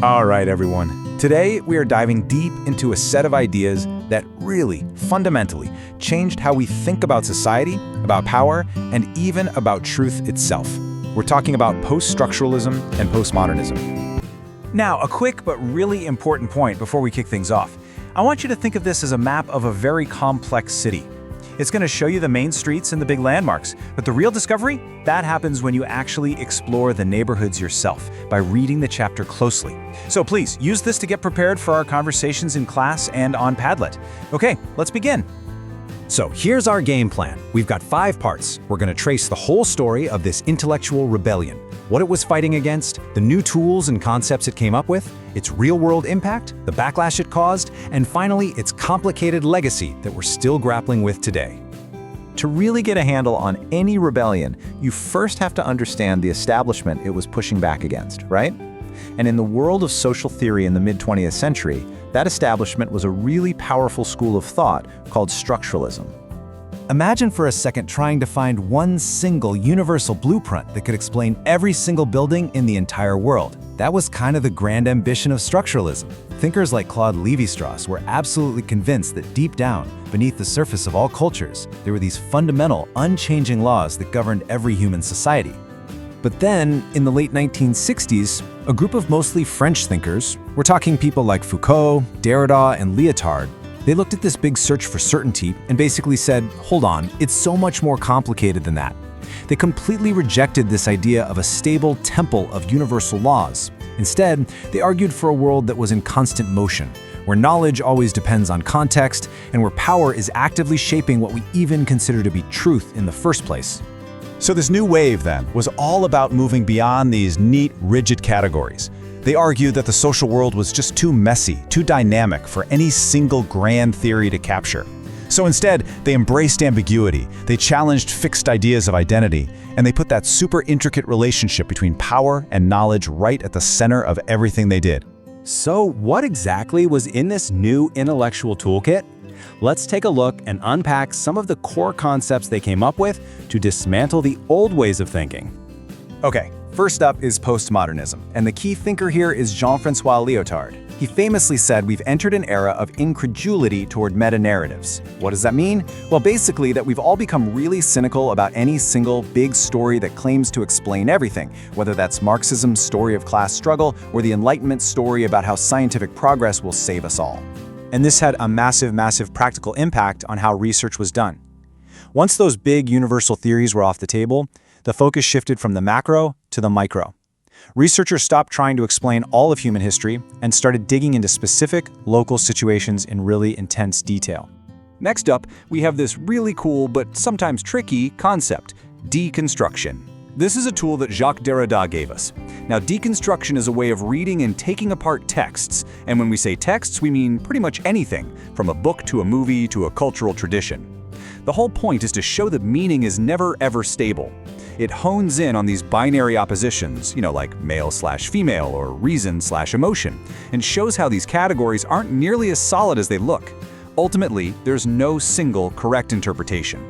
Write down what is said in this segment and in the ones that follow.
All right, everyone. Today, we are diving deep into a set of ideas that really, fundamentally, changed how we think about society, about power, and even about truth itself. We're talking about post-structuralism and postmodernism. Now, a quick but really important point before we kick things off. I want you to think of this as a map of a very complex city. It's going to show you the main streets and the big landmarks, but the real discovery, that happens when you actually explore the neighborhoods yourself by reading the chapter closely. So please, use this to get prepared for our conversations in class and on Padlet. Okay, let's begin. So here's our game plan. We've got 5 parts. We're going to trace the whole story of this intellectual rebellion, what it was fighting against, the new tools and concepts it came up with, its real-world impact, the backlash it caused, and finally, its complicated legacy that we're still grappling with today. To really get a handle on any rebellion, you first have to understand the establishment it was pushing back against, right? And in the world of social theory in the mid-20th century, that establishment was a really powerful school of thought called structuralism. Imagine for a second trying to find one single universal blueprint that could explain every single building in the entire world. That was kind of the grand ambition of structuralism. Thinkers like Claude Lévi-Strauss were absolutely convinced that deep down, beneath the surface of all cultures, there were these fundamental, unchanging laws that governed every human society. But then, in the late 1960s, a group of mostly French thinkers, we're talking people like Foucault, Derrida, and Lyotard, they looked at this big search for certainty and basically said, hold on, it's so much more complicated than that. They completely rejected this idea of a stable temple of universal laws. Instead, they argued for a world that was in constant motion, where knowledge always depends on context, and where power is actively shaping what we even consider to be truth in the first place. So this new wave, then, was all about moving beyond these neat, rigid categories. They argued that the social world was just too messy, too dynamic for any single grand theory to capture. So instead, they embraced ambiguity, they challenged fixed ideas of identity, and they put that super intricate relationship between power and knowledge right at the center of everything they did. So what exactly was in this new intellectual toolkit? Let's take a look and unpack some of the core concepts they came up with to dismantle the old ways of thinking. Okay, first up is postmodernism, and the key thinker here is Jean-François Lyotard. He famously said we've entered an era of incredulity toward meta-narratives. What does that mean? Well, basically that we've all become really cynical about any single big story that claims to explain everything, whether that's Marxism's story of class struggle or the Enlightenment story about how scientific progress will save us all. And this had a massive practical impact on how research was done. Once those big universal theories were off the table, the focus shifted from the macro to the micro. Researchers stopped trying to explain all of human history and started digging into specific, local situations in really intense detail. Next up, we have this really cool but sometimes tricky concept, deconstruction. This is a tool that Jacques Derrida gave us. Now, deconstruction is a way of reading and taking apart texts, and when we say texts, we mean pretty much anything, from a book to a movie to a cultural tradition. The whole point is to show that meaning is never ever stable. It hones in on these binary oppositions, like male/female or reason/emotion, and shows how these categories aren't nearly as solid as they look. Ultimately, there's no single correct interpretation.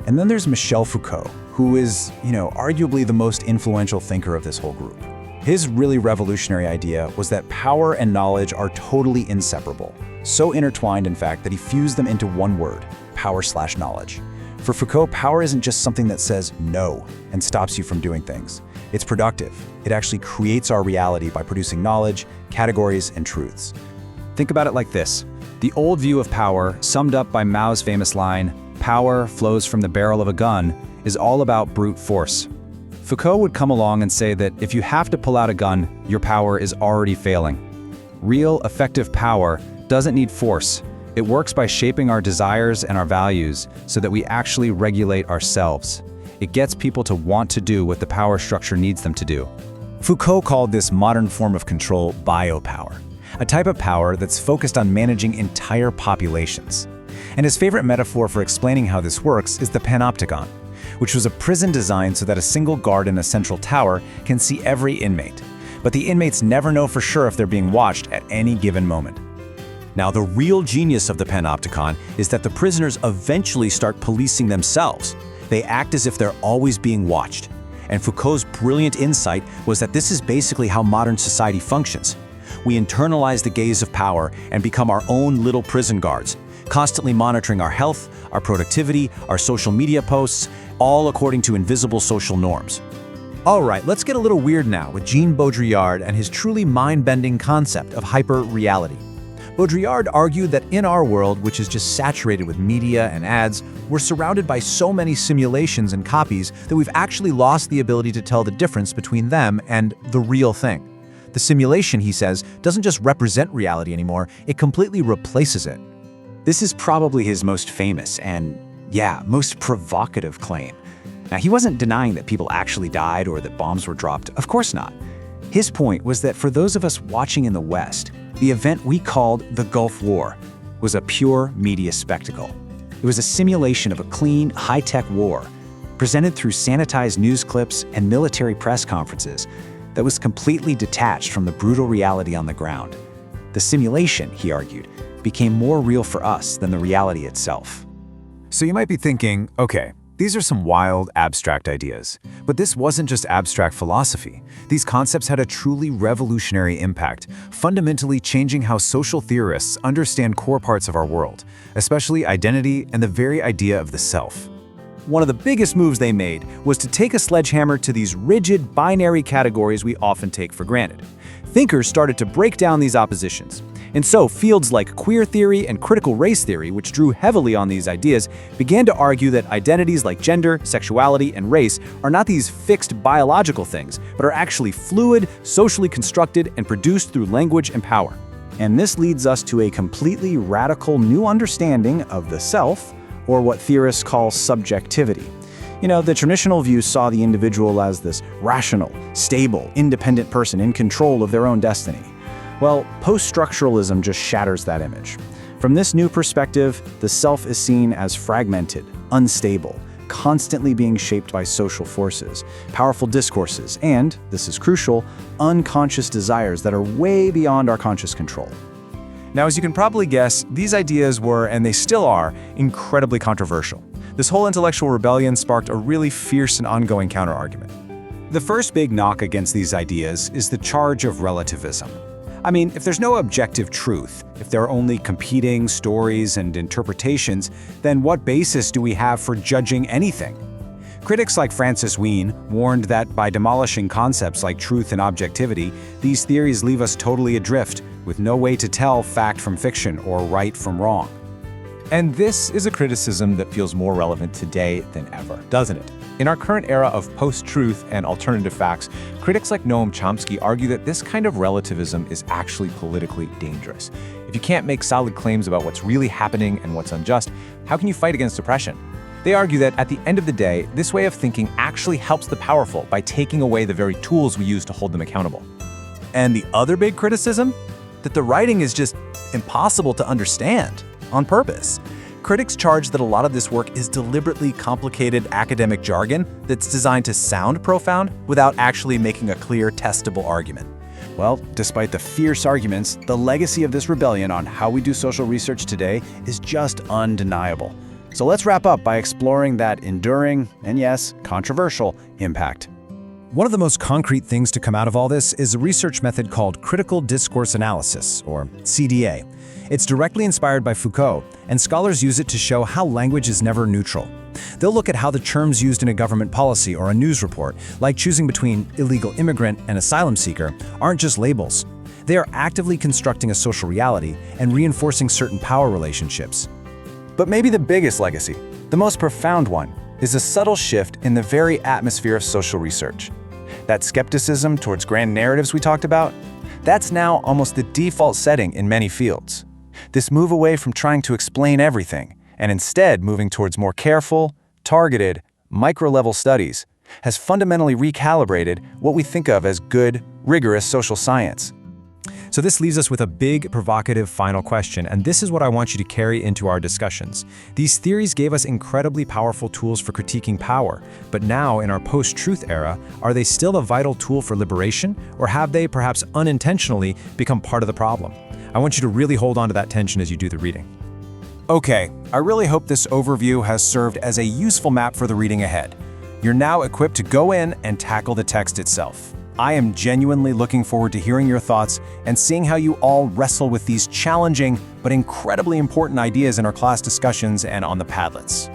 And then there's Michel Foucault, who is, arguably the most influential thinker of this whole group. His really revolutionary idea was that power and knowledge are totally inseparable. So intertwined, in fact, that he fused them into one word, power/knowledge. For Foucault, power isn't just something that says no and stops you from doing things. It's productive. It actually creates our reality by producing knowledge, categories, and truths. Think about it like this. The old view of power, summed up by Mao's famous line, "Power flows from the barrel of a gun," is all about brute force. Foucault would come along and say that if you have to pull out a gun, your power is already failing. Real, effective power doesn't need force. It works by shaping our desires and our values so that we actually regulate ourselves. It gets people to want to do what the power structure needs them to do. Foucault called this modern form of control biopower, a type of power that's focused on managing entire populations. And his favorite metaphor for explaining how this works is the panopticon, which was a prison designed so that a single guard in a central tower can see every inmate. But the inmates never know for sure if they're being watched at any given moment. Now, the real genius of the panopticon is that the prisoners eventually start policing themselves. They act as if they're always being watched. And Foucault's brilliant insight was that this is basically how modern society functions. We internalize the gaze of power and become our own little prison guards, constantly monitoring our health, our productivity, our social media posts, all according to invisible social norms. All right, let's get a little weird now with Jean Baudrillard and his truly mind-bending concept of hyper-reality. Baudrillard argued that in our world, which is just saturated with media and ads, we're surrounded by so many simulations and copies that we've actually lost the ability to tell the difference between them and the real thing. The simulation, he says, doesn't just represent reality anymore, it completely replaces it. This is probably his most famous and, most provocative claim. Now, he wasn't denying that people actually died or that bombs were dropped. Of course not. His point was that for those of us watching in the West, the event we called the Gulf War was a pure media spectacle. It was a simulation of a clean, high-tech war, presented through sanitized news clips and military press conferences that was completely detached from the brutal reality on the ground. The simulation, he argued, became more real for us than the reality itself. So you might be thinking, okay, these are some wild, abstract ideas. But this wasn't just abstract philosophy. These concepts had a truly revolutionary impact, fundamentally changing how social theorists understand core parts of our world, especially identity and the very idea of the self. One of the biggest moves they made was to take a sledgehammer to these rigid, binary categories we often take for granted. Thinkers started to break down these oppositions. And so fields like queer theory and critical race theory, which drew heavily on these ideas, began to argue that identities like gender, sexuality, and race are not these fixed biological things, but are actually fluid, socially constructed, and produced through language and power. And this leads us to a completely radical new understanding of the self, or what theorists call subjectivity. The traditional view saw the individual as this rational, stable, independent person in control of their own destiny. Well, post-structuralism just shatters that image. From this new perspective, the self is seen as fragmented, unstable, constantly being shaped by social forces, powerful discourses, and, this is crucial, unconscious desires that are way beyond our conscious control. Now, as you can probably guess, these ideas were, and they still are, incredibly controversial. This whole intellectual rebellion sparked a really fierce and ongoing counterargument. The first big knock against these ideas is the charge of relativism. If there's no objective truth, if there are only competing stories and interpretations, then what basis do we have for judging anything? Critics like Francis Wheen warned that by demolishing concepts like truth and objectivity, these theories leave us totally adrift, with no way to tell fact from fiction or right from wrong. And this is a criticism that feels more relevant today than ever, doesn't it? In our current era of post-truth and alternative facts, critics like Noam Chomsky argue that this kind of relativism is actually politically dangerous. If you can't make solid claims about what's really happening and what's unjust, how can you fight against oppression? They argue that at the end of the day, this way of thinking actually helps the powerful by taking away the very tools we use to hold them accountable. And the other big criticism? That the writing is just impossible to understand, on purpose. Critics charge that a lot of this work is deliberately complicated academic jargon that's designed to sound profound without actually making a clear, testable argument. Well, despite the fierce arguments, the legacy of this rebellion on how we do social research today is just undeniable. So let's wrap up by exploring that enduring, and yes, controversial, impact. One of the most concrete things to come out of all this is a research method called critical discourse analysis, or CDA. It's directly inspired by Foucault, and scholars use it to show how language is never neutral. They'll look at how the terms used in a government policy or a news report, like choosing between illegal immigrant and asylum seeker, aren't just labels. They are actively constructing a social reality and reinforcing certain power relationships. But maybe the biggest legacy, the most profound one, is a subtle shift in the very atmosphere of social research. That skepticism towards grand narratives we talked about, that's now almost the default setting in many fields. This move away from trying to explain everything, and instead moving towards more careful, targeted, micro-level studies, has fundamentally recalibrated what we think of as good, rigorous social science. So this leaves us with a big, provocative final question, and this is what I want you to carry into our discussions. These theories gave us incredibly powerful tools for critiquing power, but now, in our post-truth era, are they still a vital tool for liberation, or have they, perhaps unintentionally, become part of the problem? I want you to really hold on to that tension as you do the reading. Okay, I really hope this overview has served as a useful map for the reading ahead. You're now equipped to go in and tackle the text itself. I am genuinely looking forward to hearing your thoughts and seeing how you all wrestle with these challenging but incredibly important ideas in our class discussions and on the Padlets.